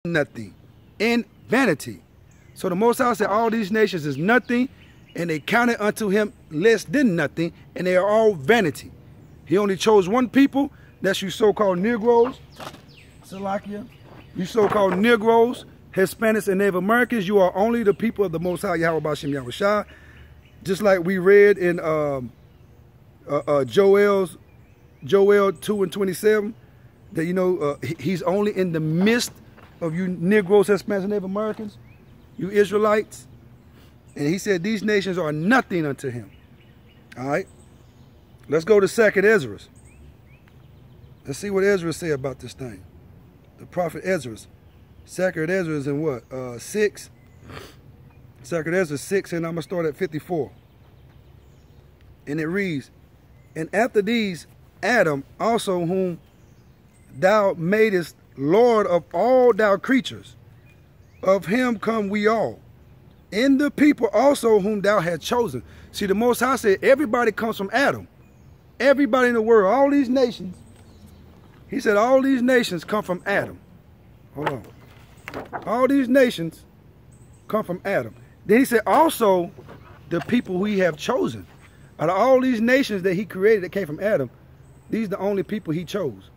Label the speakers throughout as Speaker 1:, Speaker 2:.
Speaker 1: nothing in vanity. So the Most High said all these nations is nothing, and they counted unto him less than nothing, and they are all vanity. He only chose one people, that's you so-called Negroes, Salakia, you so-called Negroes, Hispanics, and Native Americans. You are only the people of the Most High Yahweh B'Shem Yahushua. Just like we read in Joel 2:27, that he's only in the midst of you Negroes, Hispanics, and Native Americans, you Israelites. And he said these nations are nothing unto him. All right, let's go to 2nd Ezra. Let's see what Ezra say about this thing. The prophet Ezra. 2nd Ezra is in what? 6. 2nd Ezra 6, and I'm going to start at 54. And it reads, and after these, Adam also, whom thou madest Lord of all thy creatures, of him come we all, and the people also whom thou hast chosen. See, the Most High said everybody comes from Adam. Everybody in the world, all these nations. He said all these nations come from Adam. Hold on. All these nations come from Adam. Then he said also the people who he have chosen. Out of all these nations that he created that came from Adam, these are the only people he chose.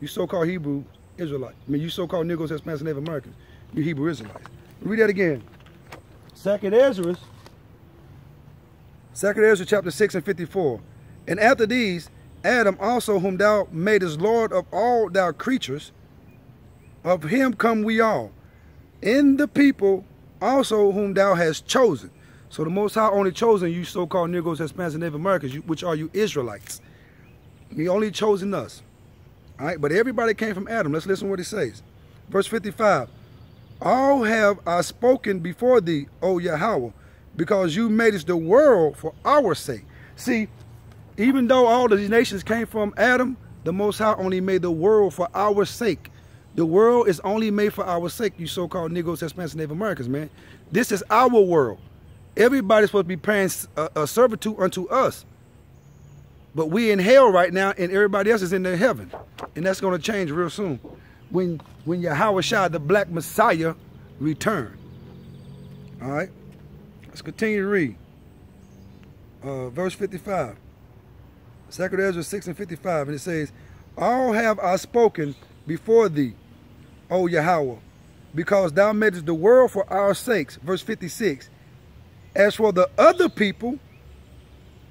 Speaker 1: You so-called Hebrew Israelites. I mean, you so-called Negroes, Hispanics, and Native Americans. You Hebrew Israelites. Read that again. 2nd Ezra chapter 6 and 54. And after these, Adam also, whom thou madest Lord of all thy creatures, of him come we all, and the people also whom thou hast chosen. So the Most High only chosen you so-called Negroes, Hispanics, and Native Americans, which are you Israelites. He only chosen us. All right, but everybody came from Adam. Let's listen to what he says. Verse 55. All have I spoken before thee, O Yahweh, because you madest the world for our sake. See, even though all of these nations came from Adam, the Most High only made the world for our sake. The world is only made for our sake, you so-called Negroes, Hispanics, and Native Americans, man. This is our world. Everybody's supposed to be paying a servitude unto us. But we in hell right now, and everybody else is in their heaven. And that's going to change real soon. When Yahweh Shai, the Black Messiah, return. All right? Let's continue to read. Verse 55. 2nd Ezra 6 and 55. And it says, all have I spoken before thee, O Yahweh, because thou madest the world for our sakes. Verse 56. As for the other people,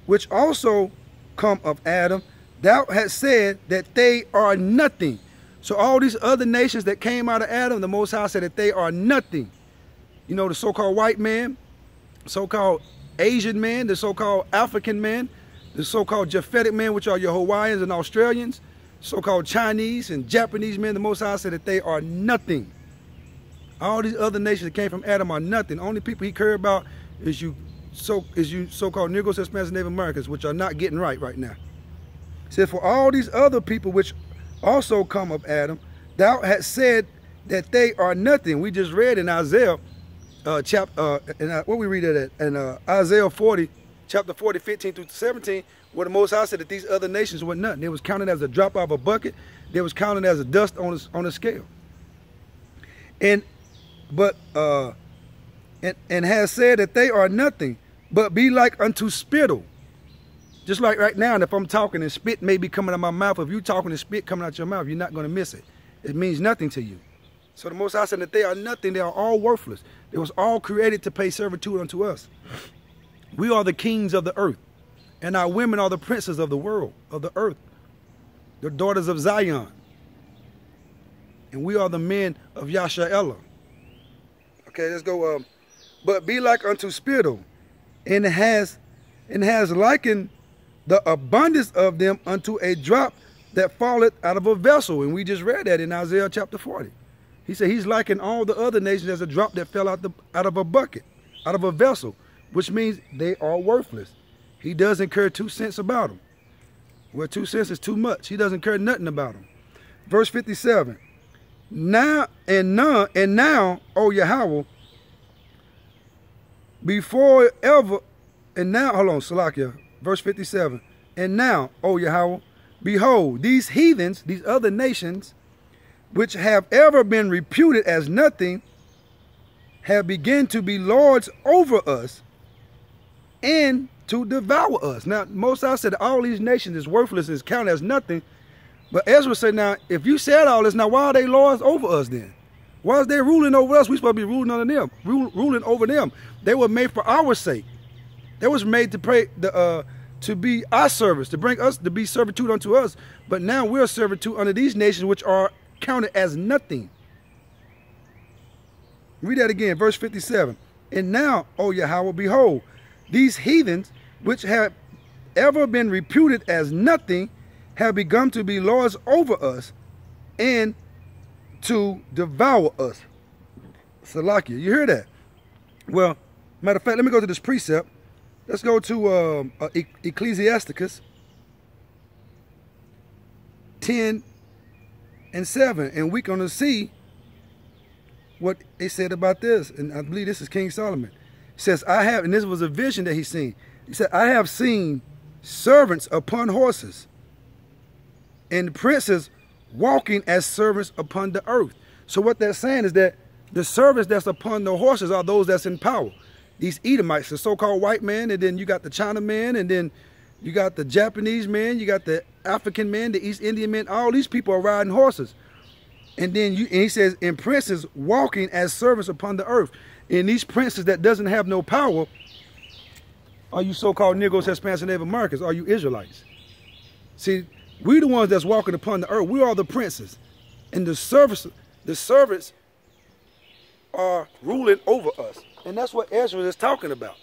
Speaker 1: which also come of Adam, thou hast said that they are nothing. So all these other nations that came out of Adam, the Most High said that they are nothing. You know, the so-called white man, so-called Asian man, the so-called African man, the so-called Japhetic man, which are your Hawaiians and Australians, so-called Chinese and Japanese men, the Most High said that they are nothing. All these other nations that came from Adam are nothing. The only people he cared about is you so-called Negroes, Hispanics, and Native Americans, which are not getting right now. He said, for all these other people which also come of Adam, thou hast said that they are nothing. We just read in Isaiah what we read it at? In Isaiah 40, chapter 40, 15 through 17, where the Most High said that these other nations were nothing. They was counted as a drop out of a bucket. They was counted as a dust on a scale. And has said that they are nothing, but be like unto spittle. Just like right now, if I'm talking and spit may be coming out of my mouth, if you talking and spit coming out your mouth, you're not going to miss it. It means nothing to you. So the Most High said that they are nothing. They are all worthless. It was all created to pay servitude unto us. We are the kings of the earth, and our women are the princes of the world, of the earth, the daughters of Zion. And we are the men of Yasha'Elah. Okay, let's go. But be like unto spittle, and has likened the abundance of them unto a drop that falleth out of a vessel. And we just read that in Isaiah chapter 40. He said he's likened all the other nations as a drop that fell out of a bucket, out of a vessel, which means they are worthless. He doesn't care 2 cents about them. Well, 2 cents is too much. He doesn't care nothing about them. Verse 57. Now, O Yahweh, before ever, and now, hold on, Salakia, verse 57. And now, O Yahweh, behold, these heathens, these other nations, which have ever been reputed as nothing, have begun to be lords over us and to devour us. Now, Moses said all these nations is worthless, is counted as nothing. But Ezra said, now, if you said all this, now why are they lords over us then? Why is they ruling over us? We supposed to be ruling under them, ruling over them. They were made for our sake. They was made to pray, to be our service, to bring us to be servitude unto us. But now we're servitude under these nations, which are counted as nothing. Read that again, verse 57. And now, O Yahweh, behold, these heathens, which have ever been reputed as nothing, have begun to be lords over us and to devour us. Salakia, you hear that? Well, matter of fact, let me go to this precept. Let's go to Ecclesiasticus 10 and 7, and we're going to see what they said about this. And I believe this is King Solomon. He says, I have, and this was a vision that he seen. He said, I have seen servants upon horses and princes walking as servants upon the earth. So what they're saying is that the servants that's upon the horses are those that's in power. These Edomites, the so-called white man, and then you got the China man, and then you got the Japanese man, you got the African man, the East Indian man. All these people are riding horses. And then and he says, and princes walking as servants upon the earth. And these princes that doesn't have no power, are you so-called Negroes, Hispanics, and Native Americans? Are you Israelites? See, we the ones that's walking upon the earth. We are the princes. And the servants are ruling over us. And that's what Ezra is talking about.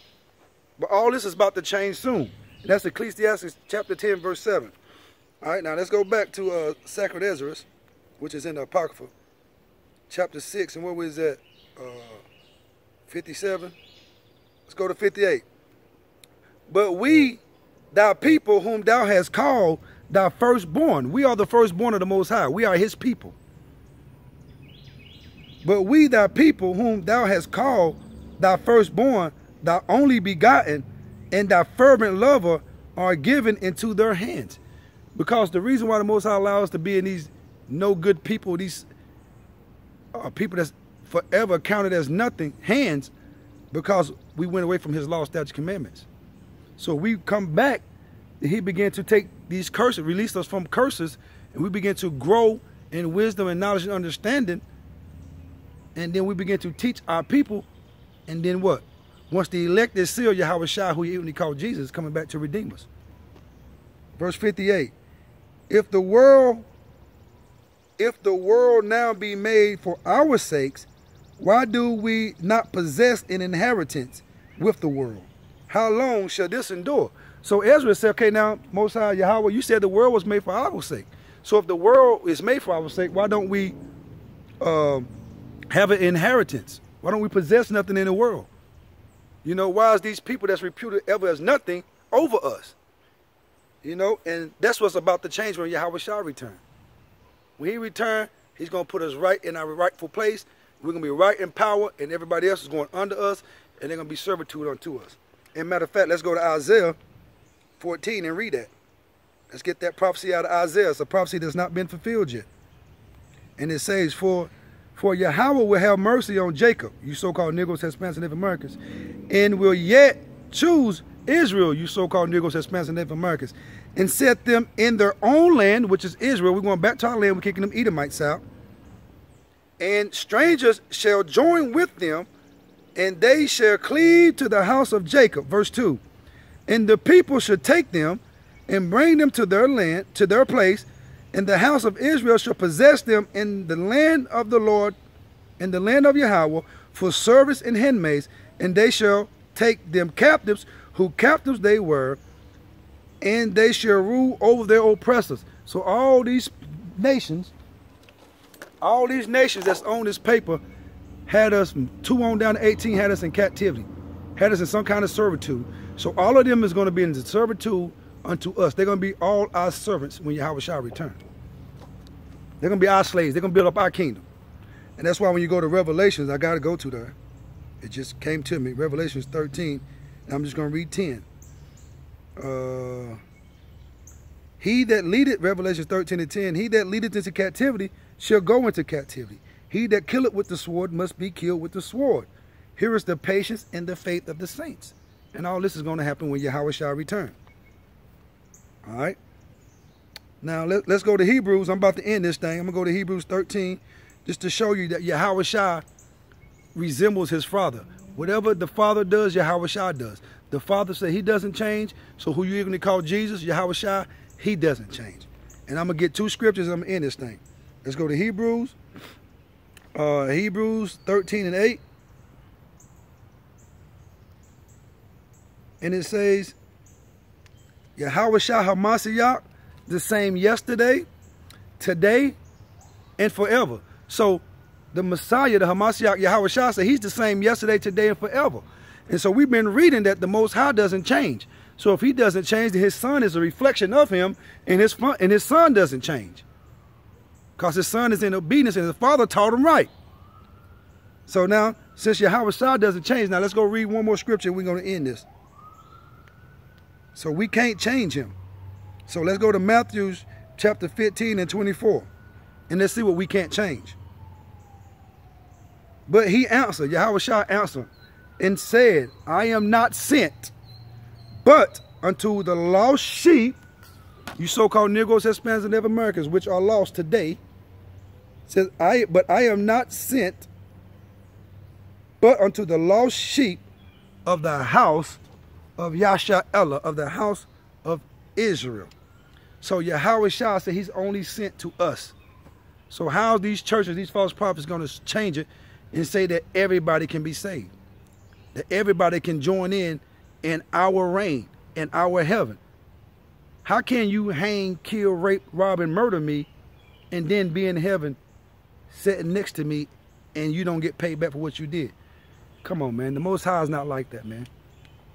Speaker 1: But all this is about to change soon. And that's Ecclesiastes chapter 10, verse 7. All right, now let's go back to Sacred Ezra, which is in the Apocrypha, chapter 6, and where was that? 57? Let's go to 58. But we, thy people whom thou hast called thy firstborn. We are the firstborn of the Most High. We are his people. But we, thy people whom thou hast called thy firstborn, thy only begotten, and thy fervent lover are given into their hands. Because the reason why the Most High allows us to be in these no good people, these people that's forever counted as nothing, hands, because we went away from his law, statutes, commandments. So we come back, and he began to take these curses, release us from curses, and we begin to grow in wisdom and knowledge and understanding. And then we begin to teach our people. And then what? Once the elect is sealed, Yahweh Shai, who he called Jesus, is coming back to redeem us. Verse 58. If the world now be made for our sakes, why do we not possess an inheritance with the world? How long shall this endure? So Ezra said, okay, now, Most High Yahweh, you said the world was made for our sake. So if the world is made for our sake, why don't we have an inheritance? Why don't we possess nothing in the world? You know, why is these people that's reputed ever as nothing over us? You know, and that's what's about to change when Yahweh shall return. When he returns, he's going to put us right in our rightful place. We're going to be right in power, and everybody else is going under us, and they're going to be servitude unto us. And matter of fact, let's go to Isaiah 14 and read that. Let's get that prophecy out of Isaiah. It's a prophecy that's not been fulfilled yet. And it says, For Yahweh will have mercy on Jacob, you so-called Negroes, Hispanics, and Native Americans, and will yet choose Israel, you so-called Negroes, Hispanics, and Native Americans, and set them in their own land, which is Israel. We're going back to our land. We're kicking them Edomites out. And strangers shall join with them, and they shall cleave to the house of Jacob. Verse 2. And the people shall take them and bring them to their land, to their place, and the house of Israel shall possess them in the land of the Lord, in the land of Yahweh, for service and handmaids, and they shall take them captives, who captives they were, and they shall rule over their oppressors. So all these nations that's on this paper had us from 2 on down to 18, had us in captivity, had us in some kind of servitude. So all of them is going to be in servitude unto us. They're going to be all our servants when Yahweh shall return. They're going to be our slaves. They're going to build up our kingdom. And that's why when you go to Revelations, I got to go to there. It just came to me. Revelations 13. And I'm just going to read 10. He that leadeth, Revelations 13 and 10, he that leadeth into captivity shall go into captivity. He that killeth with the sword must be killed with the sword. Here is the patience and the faith of the saints. And all this is going to happen when Yahweh shall return. All right. Now, let's go to Hebrews. I'm about to end this thing. I'm going to go to Hebrews 13 just to show you that Yahweh Shah resembles his Father. Whatever the Father does, Yahweh Shah does. The Father said he doesn't change. So who you even call Jesus, Yahweh Shah, he doesn't change. And I'm going to get two scriptures and I'm going to end this thing. Let's go to Hebrews. Hebrews 13 and 8. And it says, Yahweh Shah HaMashiach, the same yesterday, today, and forever. So the Messiah, the Hamashiach, Yahweh Shah, said he's the same yesterday, today, and forever. And so we've been reading that the Most High doesn't change. So if he doesn't change, then his son is a reflection of him, and his son doesn't change. Because his son is in obedience, and his father taught him right. So now, since Yahweh Shah doesn't change, now let's go read one more scripture, and we're going to end this. So we can't change him. So let's go to Matthew chapter 15 and 24. And let's see what we can't change. But he answered, Yahweh Shah answered, and said, I am not sent, but unto the lost sheep, you so-called Negroes, Hispanics, and Native Americans, which are lost today. Says, but I am not sent, but unto the lost sheep of the house of Yasha'Elah, of the house of Israel. So Yahweh Shah said he's only sent to us. So how are these churches, these false prophets, going to change it and say that everybody can be saved? That everybody can join in our reign, in our heaven. How can you hang, kill, rape, rob, and murder me and then be in heaven sitting next to me and you don't get paid back for what you did? Come on, man. The Most High is not like that, man.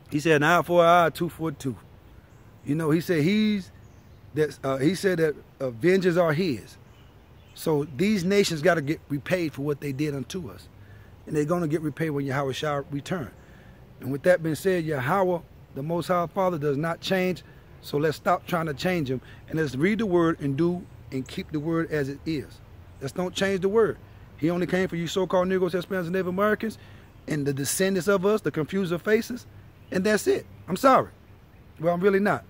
Speaker 1: He said an eye for an eye, tooth for a tooth. You know, he said that vengeance are his. So these nations got to get repaid for what they did unto us. And they're going to get repaid when Yahweh shall return. And with that being said, Yahweh, the Most High Father, does not change. So let's stop trying to change him. And let's read the word and do and keep the word as it is. Let's don't change the word. He only came for you so-called Negroes, Hispanics, and Native Americans, and the descendants of us, the confused faces. And that's it. I'm sorry. Well, I'm really not.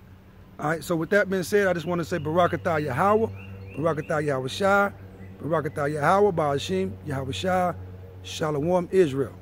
Speaker 1: All right, so with that being said, I just want to say Barakatah Yahweh, Barakatah Yahweh Shah, Barakatah Yahweh, Ba'ashim, Yahweh Shah, Shalom Israel.